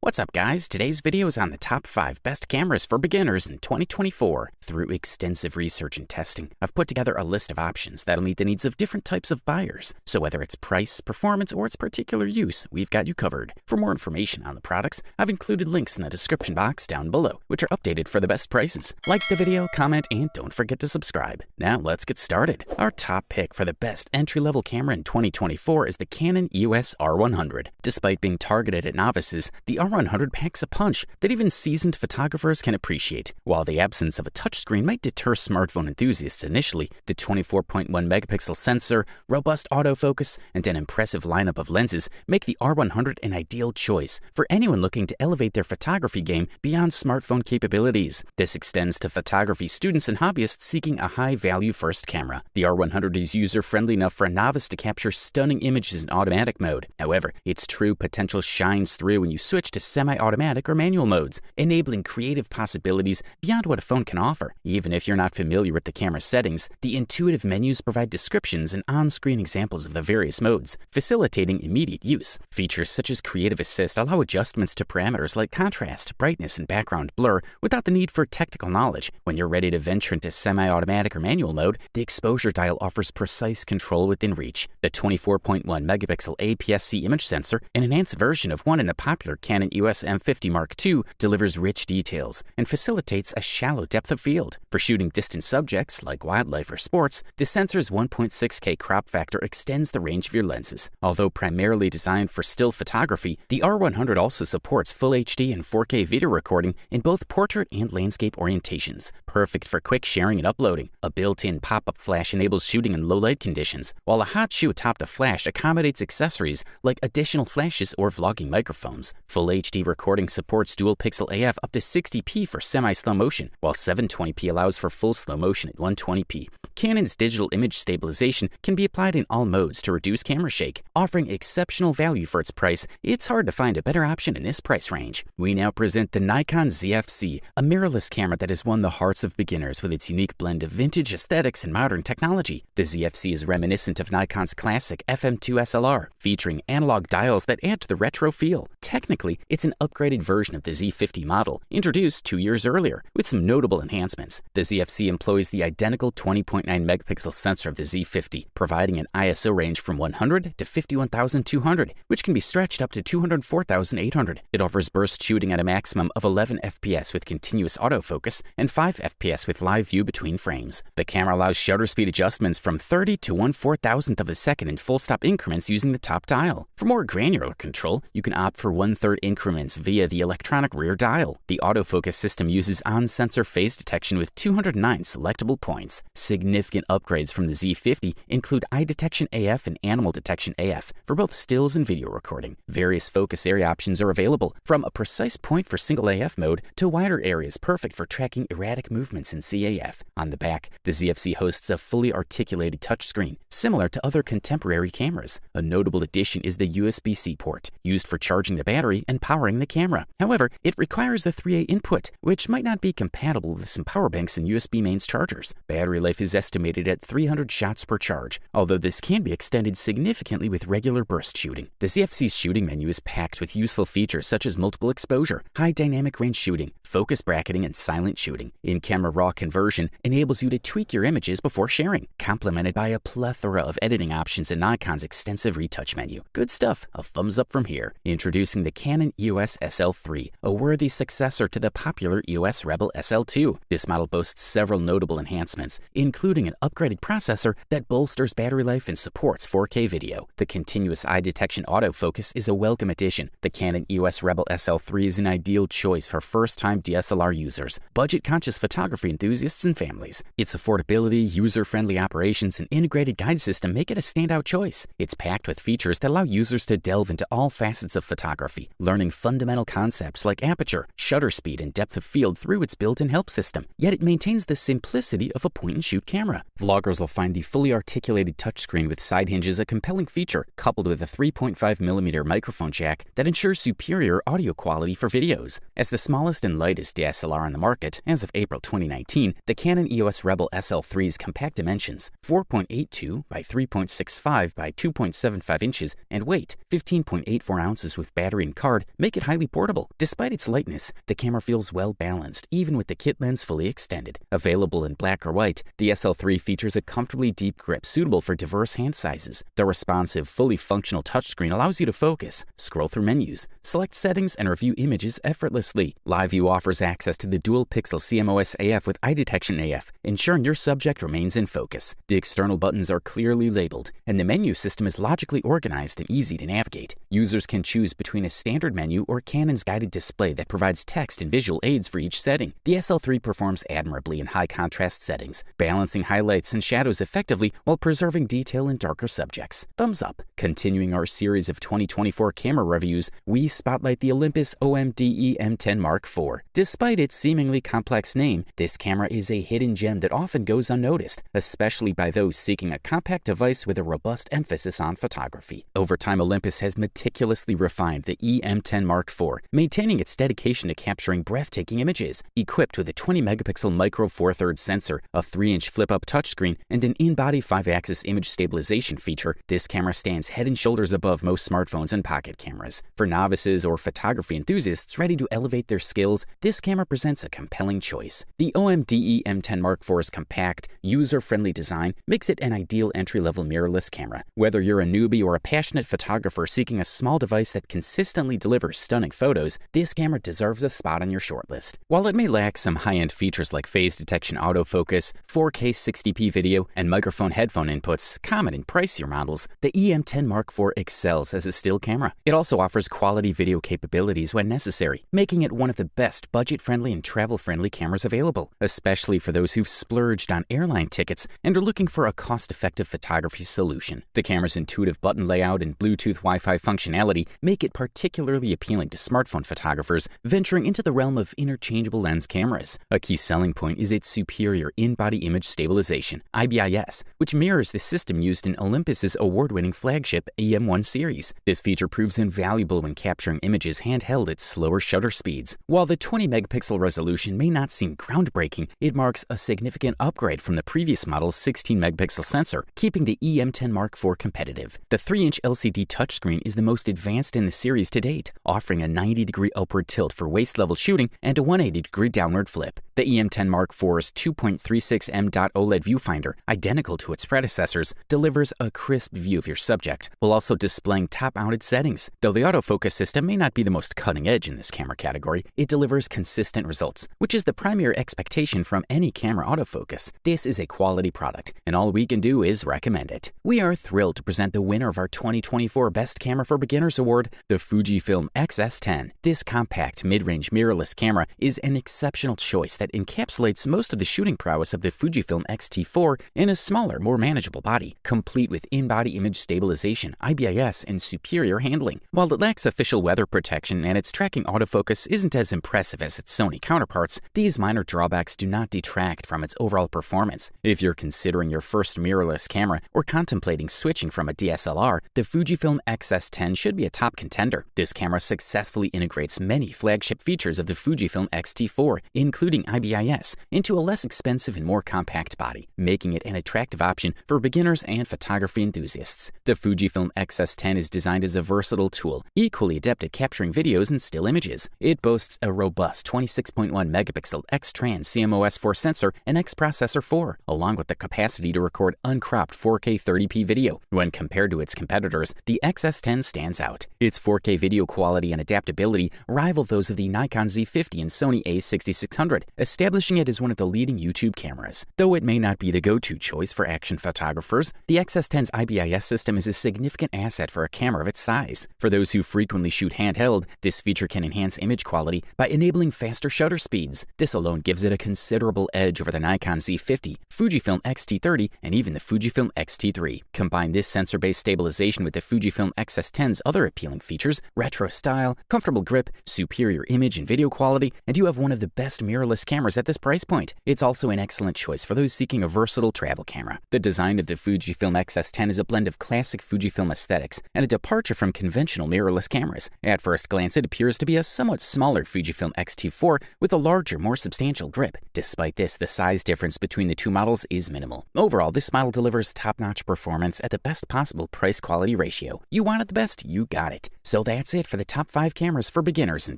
What's up, guys? Today's video is on the top 5 best cameras for beginners in 2024. Through extensive research and testing, I've put together a list of options that'll meet the needs of different types of buyers. So whether it's price, performance, or its particular use, we've got you covered. For more information on the products, I've included links in the description box down below, which are updated for the best prices. Like the video, comment, and don't forget to subscribe. Now let's get started. Our top pick for the best entry-level camera in 2024 is the Canon EOS R100. Despite being targeted at novices, the R100 packs a punch that even seasoned photographers can appreciate. While the absence of a touchscreen might deter smartphone enthusiasts initially, the 24.1 megapixel sensor, robust autofocus, and an impressive lineup of lenses make the R100 an ideal choice for anyone looking to elevate their photography game beyond smartphone capabilities. This extends to photography students and hobbyists seeking a high-value first camera. The R100 is user-friendly enough for a novice to capture stunning images in automatic mode. However, its true potential shines through when you switch to semi-automatic or manual modes, enabling creative possibilities beyond what a phone can offer. Even if you're not familiar with the camera settings, the intuitive menus provide descriptions and on-screen examples of the various modes, facilitating immediate use. Features such as Creative Assist allow adjustments to parameters like contrast, brightness, and background blur without the need for technical knowledge. When you're ready to venture into semi-automatic or manual mode, the exposure dial offers precise control within reach. The 24.1 megapixel APS-C image sensor, an enhanced version of one in the popular Canon EOS M10 Mark II, delivers rich details and facilitates a shallow depth of field. For shooting distant subjects like wildlife or sports, the sensor's 1.6K crop factor extends the range of your lenses. Although primarily designed for still photography, the R100 also supports Full HD and 4K video recording in both portrait and landscape orientations, perfect for quick sharing and uploading. A built-in pop-up flash enables shooting in low-light conditions, while a hot shoe atop the flash accommodates accessories like additional flashes or vlogging microphones. Full HD recording supports dual pixel AF up to 60p for semi-slow motion, while 720p allows for full slow motion at 120p. Canon's digital image stabilization can be applied in all modes to reduce camera shake. Offering exceptional value for its price, it's hard to find a better option in this price range. We now present the Nikon ZFC, a mirrorless camera that has won the hearts of beginners with its unique blend of vintage aesthetics and modern technology. The ZFC is reminiscent of Nikon's classic FM2 SLR, featuring analog dials that add to the retro feel. Technically, it's an upgraded version of the Z50 model, introduced 2 years earlier, with some notable enhancements. The ZFC employs the identical 20.9 megapixel sensor of the Z50, providing an ISO range from 100 to 51,200, which can be stretched up to 204,800. It offers burst shooting at a maximum of 11 FPS with continuous autofocus and 5 FPS with live view between frames. The camera allows shutter speed adjustments from 30 to 1/4000th of a second in full-stop increments using the top dial. For more granular control, you can opt for 1/3 increments via the electronic rear dial. The autofocus system uses on-sensor phase detection with 209 selectable points. Significant upgrades from the Z50 include eye detection AF and animal detection AF for both stills and video recording. Various focus area options are available, from a precise point for single AF mode to wider areas perfect for tracking erratic movements in CAF. On the back, the ZFC hosts a fully articulated touchscreen, similar to other contemporary cameras. A notable addition is the USB-C port, used for charging the battery and powering the camera. However, it requires a 3A input, which might not be compatible with some power banks and USB mains chargers. Battery life is estimated at 300 shots per charge, although this can be extended significantly with regular burst shooting. The ZFC's shooting menu is packed with useful features such as multiple exposure, high dynamic range shooting, focus bracketing, and silent shooting. In-camera RAW conversion enables you to tweak your images before sharing, complemented by a plethora of editing options in Nikon's extensive retouch menu. Good stuff, a thumbs up from here. Introducing the Canon EOS SL3, a worthy successor to the popular EOS Rebel SL2. This model boasts several notable enhancements, including an upgraded processor that bolsters battery life and supports 4K video. The continuous eye detection autofocus is a welcome addition. The Canon EOS Rebel SL3 is an ideal choice for first-time DSLR users, budget-conscious photography enthusiasts, and families. Its affordability, user-friendly operations, and integrated guide system make it a standout choice. It's packed with features that allow users to delve into all facets of photography, learning fundamental concepts like aperture, shutter speed, and depth of field through its built-in help system. Yet it maintains the simplicity of a point-and-shoot camera. Vloggers will find the fully articulated touchscreen with side hinges a compelling feature, coupled with a 3.5mm microphone jack that ensures superior audio quality for videos. As the smallest and lightest DSLR on the market, as of April 2019, the Canon EOS Rebel SL3's compact dimensions, 4.82 by 3.65 by 2.75 inches, and weight, 15.84 ounces with battery and card, make it highly portable. Despite its lightness, the camera feels well balanced, even with the kit lens fully extended. Available in black or white, the SL3 features a comfortably deep grip suitable for diverse hand sizes. The responsive, fully functional touchscreen allows you to focus, scroll through menus, select settings, and review images effortlessly. Live View offers access to the dual-pixel CMOS AF with eye detection AF, ensuring your subject remains in focus. The external buttons are clearly labeled, and the menu system is logically organized and easy to navigate. Users can choose between a standard menu or Canon's guided display that provides text and visual aids for each setting. The SL3 performs admirably in high-contrast settings, balancing highlights and shadows effectively while preserving detail in darker subjects. Thumbs up. Continuing our series of 2024 camera reviews, we spotlight the Olympus M10 Mark IV. Despite its seemingly complex name, this camera is a hidden gem that often goes unnoticed, especially by those seeking a compact device with a robust emphasis on photography. Over time, Olympus has meticulously refined the M10 Mark IV, maintaining its dedication to capturing breathtaking images. Equipped with a 20-megapixel micro Four Thirds sensor, a 3-inch flip-up touchscreen, and an in-body 5-axis image stabilization feature, this camera stands head and shoulders above most smartphones and pocket cameras. For novices or photography enthusiasts ready to elevate their skills, this camera presents a compelling choice. The M10 Mark IV's compact, user-friendly design makes it an ideal entry-level mirrorless camera. Whether you're a newbie or a passionate photographer seeking a small device that consistently delivers stunning photos, this camera deserves a spot on your shortlist. While it may lack some high-end features like phase detection autofocus, 4K 60p video, and microphone headphone inputs common in pricier models, the M10 Mark IV excels as a still camera. It also offers quality video capabilities when necessary, making it one of the best budget-friendly and travel-friendly cameras available, especially for those who've splurged on airline tickets and are looking for a cost-effective photography solution. The camera's intuitive button layout and Bluetooth Wi-Fi functionality make it particularly appealing to smartphone photographers venturing into the realm of interchangeable lens cameras. A key selling point is its superior in-body image stabilization, IBIS, which mirrors the system used in Olympus's award-winning flagship EM1 series. This feature proves invaluable when capturing images handheld at slower shutter speeds. While the 20-megapixel resolution may not seem groundbreaking, it marks a significant upgrade from the previous model's 16-megapixel sensor, keeping the M10 Mark IV competitive. The 3-inch LCD touchscreen is the most advanced in the series to date, offering a 90-degree upward tilt for waist-level shooting and a 180-degree downward flip. The M10 Mark IV's 2.36M OLED viewfinder, identical to its predecessors, delivers a crisp view of your subject, while also displaying top-mounted settings. Though the autofocus system may not be the most cutting-edge in this camera category, it delivers consistent results, which is the primary expectation from any camera autofocus. This is a quality product, and all we can do is recommend it. We are thrilled to present the winner of our 2024 Best Camera for Beginners Award, the Fujifilm XS10. This compact mid-range mirrorless camera is an exceptional choice that encapsulates most of the shooting prowess of the Fujifilm X-T4 in a smaller, more manageable body, complete with in-body image stabilization, IBIS, and superior handling. While it lacks official weather protection and its tracking autofocus isn't as impressive as its Sony counterparts, these minor drawbacks do not detract from its overall performance. If you're considering your first mirrorless camera or contemplating switching from a DSLR, the Fujifilm XS10 should be a top contender. This camera successfully integrates many flagship features of the Fujifilm X-T4, including IBIS, into a less expensive and more compact body, making it an attractive option for beginners and photography enthusiasts. The Fujifilm XS10 is designed as a versatile tool, equally adept at capturing videos and still images. It boasts a robust 26.1 megapixel X-Trans CMOS 4 sensor and X-Processor 4, along with the capacity to record uncropped 4K 30p video. When compared to its competitors, the XS10 stands out. Its 4K video quality and adaptability rival those of the Nikon Z50 and Sony a6600, establishing it as one of the leading YouTube cameras. Though it may not be the go-to choice for action photographers, the XS10's IBIS system is a significant asset for a camera of its size. For those who frequently shoot handheld, this feature can enhance image quality by enabling faster shutter speeds. This alone gives it a considerable edge over the Nikon Z50, Fujifilm X-T30, and even the Fujifilm X-T3. Combine this sensor-based stabilization with the Fujifilm XS10's other appealing features, retro style, comfortable grip, superior image and video quality, and you have one of the best mirrorless cameras at this price point. It's also an excellent choice for those seeking a versatile travel camera. The design of the Fujifilm XS10 is a blend of classic Fujifilm aesthetics and a departure from conventional mirrorless cameras. At first glance, it appears to be a somewhat smaller Fujifilm X-T4 with a larger, more substantial grip. Despite this, the size difference between the two models is minimal. Overall, this model delivers top-notch performance at the best possible price-quality ratio. You wanted the best, you got it. So that's it for the top 5 cameras for beginners in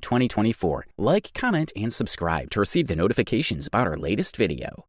2024. Like, comment, and subscribe to receive the notifications about our latest video.